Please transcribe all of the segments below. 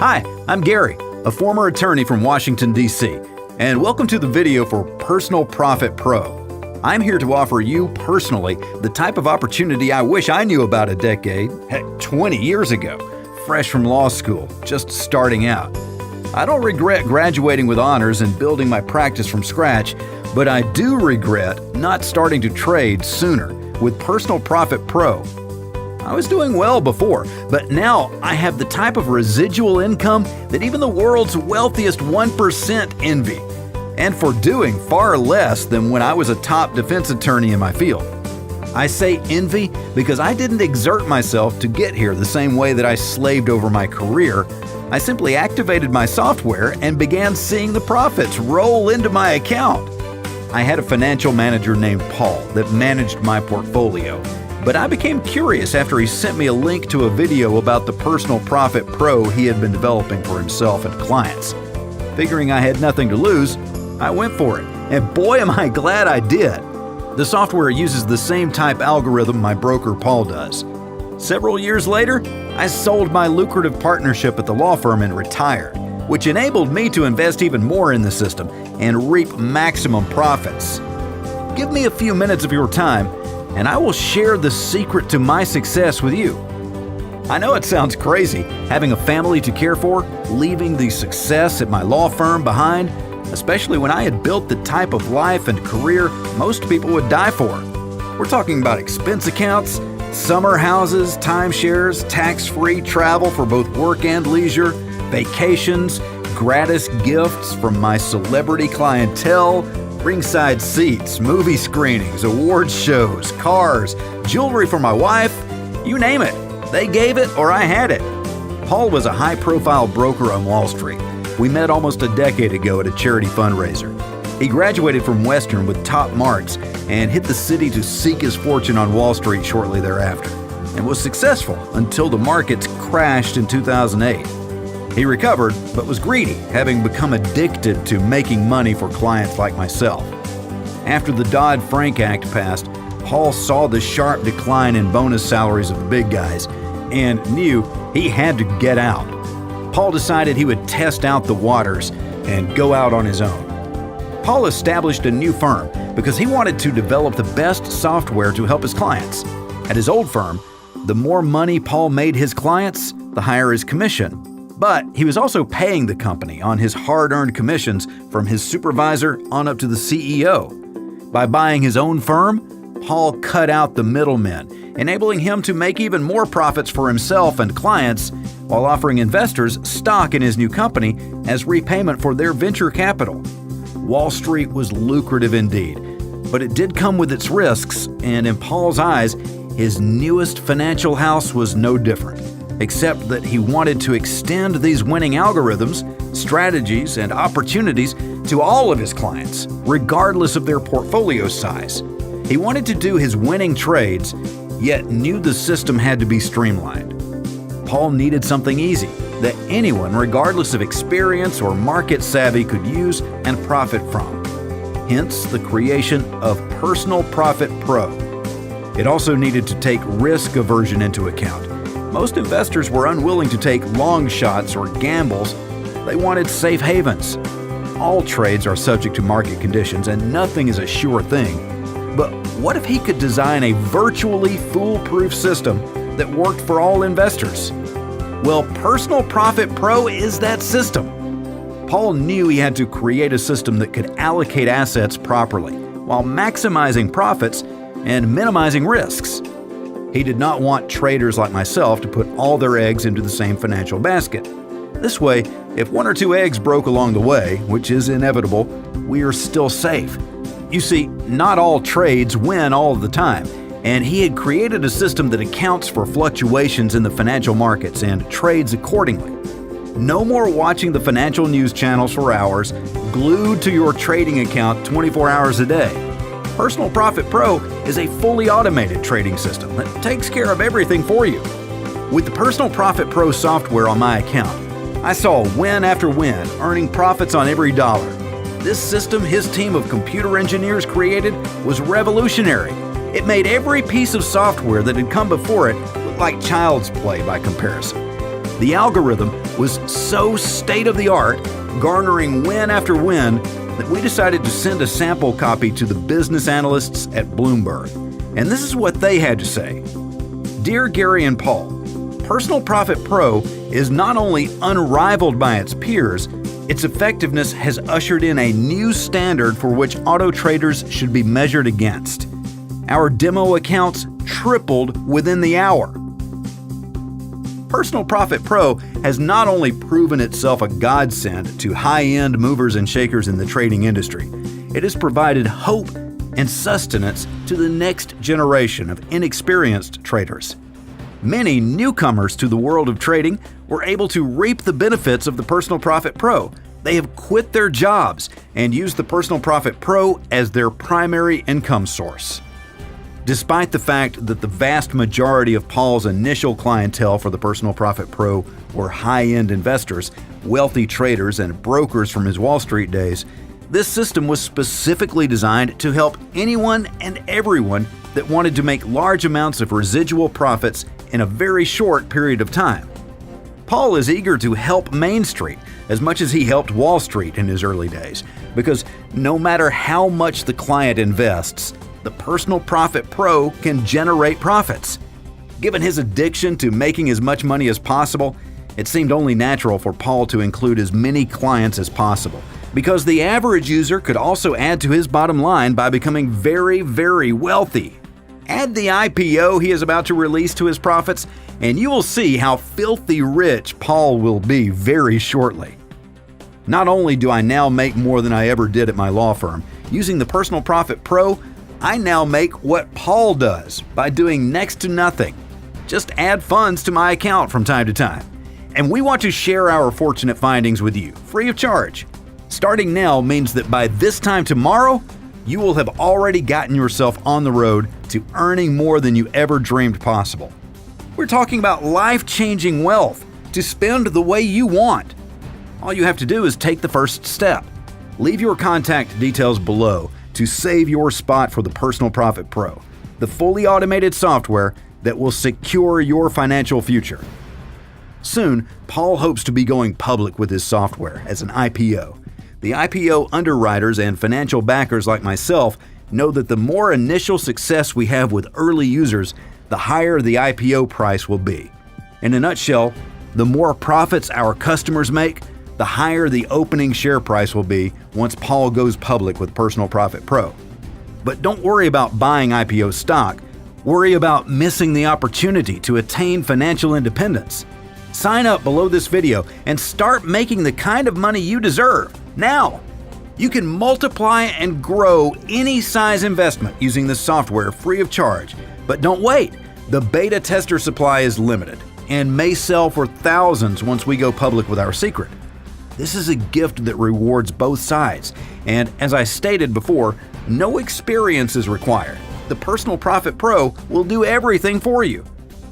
Hi, I'm Gary, a former attorney from Washington, D.C., and welcome to the video for Personal Profit Pro. I'm here to offer you personally the type of opportunity I wish I knew about a decade, heck, 20 years ago, fresh from law school, just starting out. I don't regret graduating with honors and building my practice from scratch, but I do regret not starting to trade sooner with Personal Profit Pro. I was doing well before, but now I have the type of residual income that even the world's wealthiest 1% envy, and for doing far less than when I was a top defense attorney in my field. I say envy because I didn't exert myself to get here the same way that I slaved over my career. I simply activated my software and began seeing the profits roll into my account. I had a financial manager named Paul that managed my portfolio, but I became curious after he sent me a link to a video about the Personal Profit Pro he had been developing for himself and clients. Figuring I had nothing to lose, I went for it, and boy am I glad I did. The software uses the same type algorithm my broker Paul does. Several years later, I sold my lucrative partnership at the law firm and retired, which enabled me to invest even more in the system and reap maximum profits. Give me a few minutes of your time, and I will share the secret to my success with you. I know it sounds crazy, having a family to care for, leaving the success at my law firm behind, especially when I had built the type of life and career most people would die for. We're talking about expense accounts, summer houses, timeshares, tax-free travel for both work and leisure, vacations, gratis gifts from my celebrity clientele, ringside seats, movie screenings, awards shows, cars, jewelry for my wife, you name it. They gave it or I had it. Paul was a high-profile broker on Wall Street. We met almost a decade ago at a charity fundraiser. He graduated from Western with top marks and hit the city to seek his fortune on Wall Street shortly thereafter, and was successful until the markets crashed in 2008. He recovered, but was greedy, having become addicted to making money for clients like myself. After the Dodd-Frank Act passed, Paul saw the sharp decline in bonus salaries of the big guys and knew he had to get out. Paul decided he would test out the waters and go out on his own. Paul established a new firm because he wanted to develop the best software to help his clients. At his old firm, the more money Paul made his clients, the higher his commission. But he was also paying the company on his hard-earned commissions from his supervisor on up to the CEO. By buying his own firm, Paul cut out the middlemen, enabling him to make even more profits for himself and clients while offering investors stock in his new company as repayment for their venture capital. Wall Street was lucrative indeed, but it did come with its risks, and in Paul's eyes, his newest financial house was no different, except that he wanted to extend these winning algorithms, strategies, and opportunities to all of his clients, regardless of their portfolio size. He wanted to do his winning trades, yet knew the system had to be streamlined. Paul needed something easy that anyone, regardless of experience or market savvy, could use and profit from. Hence the creation of Personal Profit Pro. It also needed to take risk aversion into account. Most investors were unwilling to take long shots or gambles. They wanted safe havens. All trades are subject to market conditions and nothing is a sure thing. But what if he could design a virtually foolproof system that worked for all investors? Well, Personal Profit Pro is that system. Paul knew he had to create a system that could allocate assets properly while maximizing profits and minimizing risks. He did not want traders like myself to put all their eggs into the same financial basket. This way, if one or two eggs broke along the way, which is inevitable, we are still safe. You see, not all trades win all of the time, and he had created a system that accounts for fluctuations in the financial markets and trades accordingly. No more watching the financial news channels for hours, glued to your trading account 24 hours a day. Personal Profit Pro is a fully automated trading system that takes care of everything for you. With the Personal Profit Pro software on my account, I saw win after win, earning profits on every dollar. This system his team of computer engineers created was revolutionary. It made every piece of software that had come before it look like child's play by comparison. The algorithm was so state-of-the-art, garnering win after win, that we decided to send a sample copy to the business analysts at Bloomberg. And this is what they had to say. Dear Gary and Paul, Personal Profit Pro is not only unrivaled by its peers, its effectiveness has ushered in a new standard for which auto traders should be measured against. Our demo accounts tripled within the hour. Personal Profit Pro has not only proven itself a godsend to high-end movers and shakers in the trading industry, it has provided hope and sustenance to the next generation of inexperienced traders. Many newcomers to the world of trading were able to reap the benefits of the Personal Profit Pro. They have quit their jobs and used the Personal Profit Pro as their primary income source. Despite the fact that the vast majority of Paul's initial clientele for the Personal Profit Pro were high-end investors, wealthy traders, and brokers from his Wall Street days, this system was specifically designed to help anyone and everyone that wanted to make large amounts of residual profits in a very short period of time. Paul is eager to help Main Street as much as he helped Wall Street in his early days, because no matter how much the client invests, the Personal Profit Pro can generate profits. Given his addiction to making as much money as possible, it seemed only natural for Paul to include as many clients as possible, because the average user could also add to his bottom line by becoming very, very wealthy. Add the IPO he is about to release to his profits, and you will see how filthy rich Paul will be very shortly. Not only do I now make more than I ever did at my law firm, using the Personal Profit Pro, I now make what Paul does by doing next to nothing. Just add funds to my account from time to time. And we want to share our fortunate findings with you, free of charge. Starting now means that by this time tomorrow, you will have already gotten yourself on the road to earning more than you ever dreamed possible. We're talking about life-changing wealth to spend the way you want. All you have to do is take the first step. Leave your contact details below to save your spot for the Personal Profit Pro, the fully automated software that will secure your financial future. Soon, Paul hopes to be going public with his software as an IPO. The IPO underwriters and financial backers like myself know that the more initial success we have with early users, the higher the IPO price will be. In a nutshell, the more profits our customers make, the higher the opening share price will be once Paul goes public with Personal Profit Pro. But don't worry about buying IPO stock. Worry about missing the opportunity to attain financial independence. Sign up below this video and start making the kind of money you deserve now. You can multiply and grow any size investment using this software free of charge. But don't wait. The beta tester supply is limited and may sell for thousands once we go public with our secret. This is a gift that rewards both sides, and as I stated before, no experience is required. The Personal Profit Pro will do everything for you.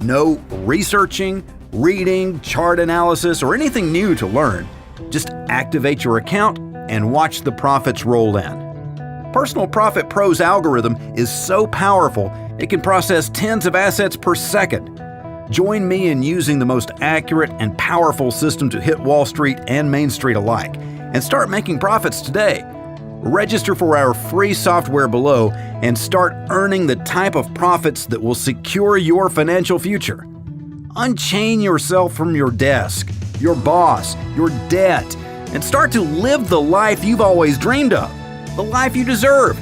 No researching, reading, chart analysis, or anything new to learn. Just activate your account and watch the profits roll in. Personal Profit Pro's algorithm is so powerful, it can process tens of assets per second. Join me in using the most accurate and powerful system to hit Wall Street and Main Street alike, and start making profits today. Register for our free software below and start earning the type of profits that will secure your financial future. Unchain yourself from your desk, your boss, your debt, and start to live the life you've always dreamed of, the life you deserve.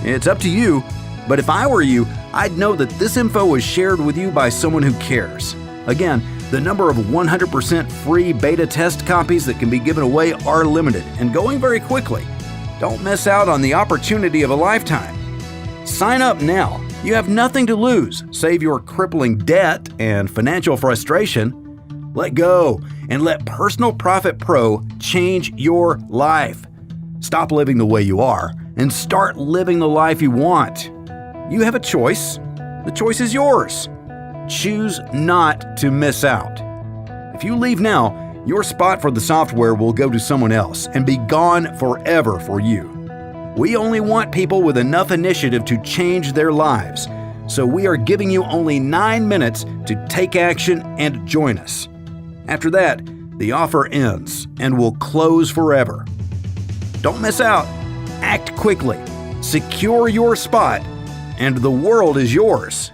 It's up to you, but if I were you, I'd know that this info was shared with you by someone who cares. Again, the number of 100% free beta test copies that can be given away are limited and going very quickly. Don't miss out on the opportunity of a lifetime. Sign up now. You have nothing to lose, save your crippling debt and financial frustration. Let go and let Personal Profit Pro change your life. Stop living the way you are and start living the life you want. You have a choice. The choice is yours. Choose not to miss out. If you leave now, your spot for the software will go to someone else and be gone forever for you. We only want people with enough initiative to change their lives, so we are giving you only 9 minutes to take action and join us. After that, the offer ends and will close forever. Don't miss out. Act quickly. Secure your spot, and the world is yours.